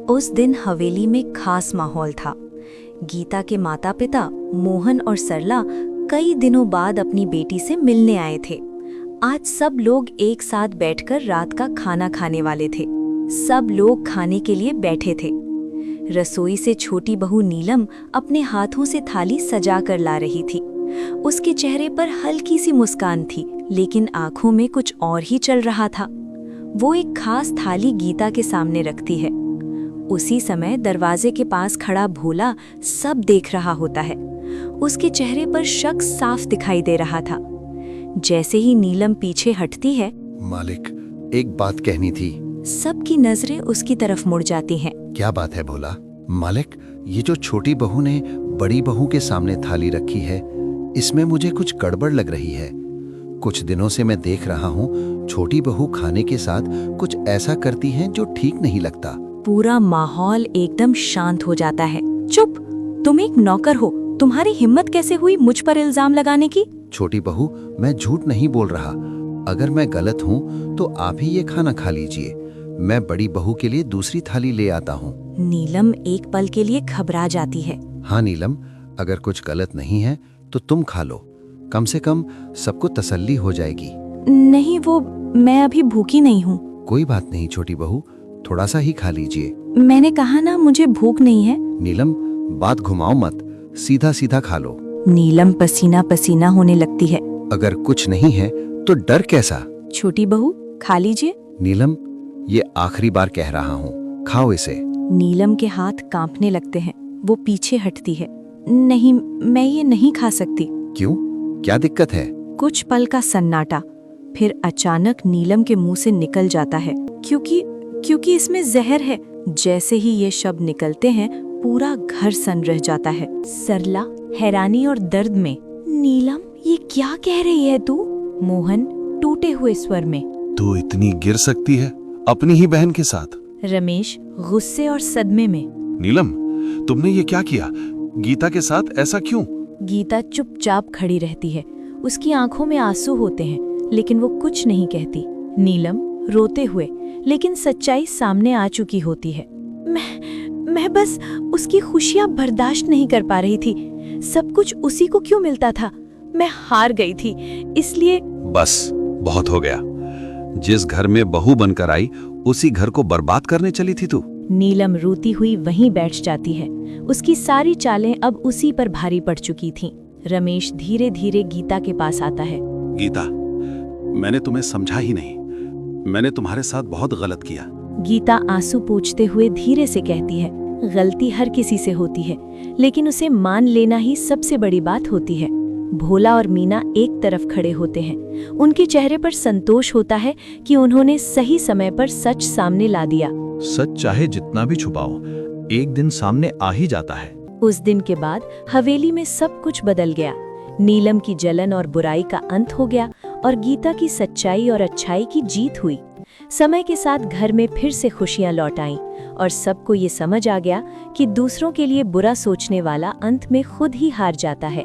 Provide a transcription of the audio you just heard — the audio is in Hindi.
उस दिन हवेली में खास माहौल था। गीता के माता पिता मोहन और सरला कई दिनों बाद अपनी बेटी से मिलने आए थे। आज सब लोग एक साथ बैठकर रात का खाना खाने वाले थे। सब लोग खाने के लिए बैठे थे। रसोई से छोटी बहू नीलम अपने हाथों से थाली सजा कर ला रही थी। उसके चेहरे पर हल्की सी मुस्कान थी, लेकिन आंखों में कुछ और ही चल रहा था। वो एक खास थाली गीता के सामने रखती है। उसी समय दरवाजे के पास खड़ा भोला सब देख रहा होता है। उसके चेहरे पर शक साफ दिखाई दे रहा था। जैसे ही नीलम पीछे हटती है, मालिक, एक बात कहनी थी। सबकी नजरें उसकी तरफ मुड़ जाती हैं। क्या बात है भोला? मालिक, ये जो छोटी बहू ने बड़ी बहू के सामने थाली रखी है, इसमें मुझे कुछ गड़बड़ लग रही है। कुछ दिनों से मैं देख रहा हूँ, छोटी बहू खाने के साथ कुछ ऐसा करती है जो ठीक नहीं लगता। पूरा माहौल एकदम शांत हो जाता है। चुप, तुम एक नौकर हो, तुम्हारी हिम्मत कैसे हुई मुझ पर इल्जाम लगाने की? छोटी बहू, मैं झूठ नहीं बोल रहा। अगर मैं गलत हूँ तो आप ही ये खाना खा लीजिए। मैं बड़ी बहू के लिए दूसरी थाली ले आता हूँ। नीलम एक पल के लिए घबरा जाती है। हाँ नीलम, अगर कुछ गलत नहीं है तो तुम खा लो। कम से कम सबको तसल्ली हो जाएगी। नहीं, वो मैं अभी भूखी नहीं हूँ। कोई बात नहीं छोटी बहू, थोड़ा सा ही खा लीजिए। मैंने कहा ना, मुझे भूख नहीं है। नीलम, बात घुमाओ मत, सीधा सीधा खा लो। नीलम पसीना पसीना होने लगती है। अगर कुछ नहीं है तो डर कैसा? छोटी बहू, खा लीजिए। नीलम, ये आखिरी बार कह रहा हूँ, खाओ इसे। नीलम के हाथ कांपने लगते हैं। वो पीछे हटती है। नहीं, मैं ये नहीं खा सकती। क्यों? क्या दिक्कत है? कुछ पल का सन्नाटा, फिर अचानक नीलम के मुंह से निकल जाता है, क्योंकि इसमें जहर है। जैसे ही ये शब्द निकलते हैं, पूरा घर सन रह जाता है। सरला हैरानी और दर्द में, नीलम, ये क्या कह रही है तू? मोहन टूटे हुए स्वर में, तू इतनी गिर सकती है अपनी ही बहन के साथ? रमेश गुस्से और सदमे में, नीलम, तुमने ये क्या किया? गीता के साथ ऐसा क्यों? गीता चुपचाप खड़ी रहती है। उसकी आंखों में आंसू होते हैं, लेकिन वो कुछ नहीं कहती। नीलम रोते हुए, लेकिन सच्चाई सामने आ चुकी होती है। मैं बस उसकी खुशियां बर्दाश्त नहीं कर पा रही थी। सब कुछ उसी को क्यों मिलता था? मैं हार गई थी, इसलिए। बस, बहुत हो गया। जिस घर में बहू बनकर आई, उसी घर को बर्बाद करने चली थी तू। नीलम रोती हुई वहीं बैठ जाती है। उसकी सारी चालें अब उसी पर भारी पड़ चुकी थीं। रमेश धीरे धीरे गीता के पास आता है। गीता, मैंने तुम्हें समझा ही नहीं। मैंने तुम्हारे साथ बहुत गलत किया। गीता आंसू पोंछते हुए धीरे से कहती है, गलती हर किसी से होती है, लेकिन उसे मान लेना ही सबसे बड़ी बात होती है। भोला और मीना एक तरफ खड़े होते हैं। उनके चेहरे पर संतोष होता है कि उन्होंने सही समय पर सच सामने ला दिया। सच चाहे जितना भी छुपाओ, एक दिन सामने आ ही जाता है। उस दिन के बाद हवेली में सब कुछ बदल गया। नीलम की जलन और बुराई का अंत हो गया और गीता की सच्चाई और अच्छाई की जीत हुई। समय के साथ घर में फिर से खुशियां लौट आईं और सबको ये समझ आ गया कि दूसरों के लिए बुरा सोचने वाला अंत में खुद ही हार जाता है।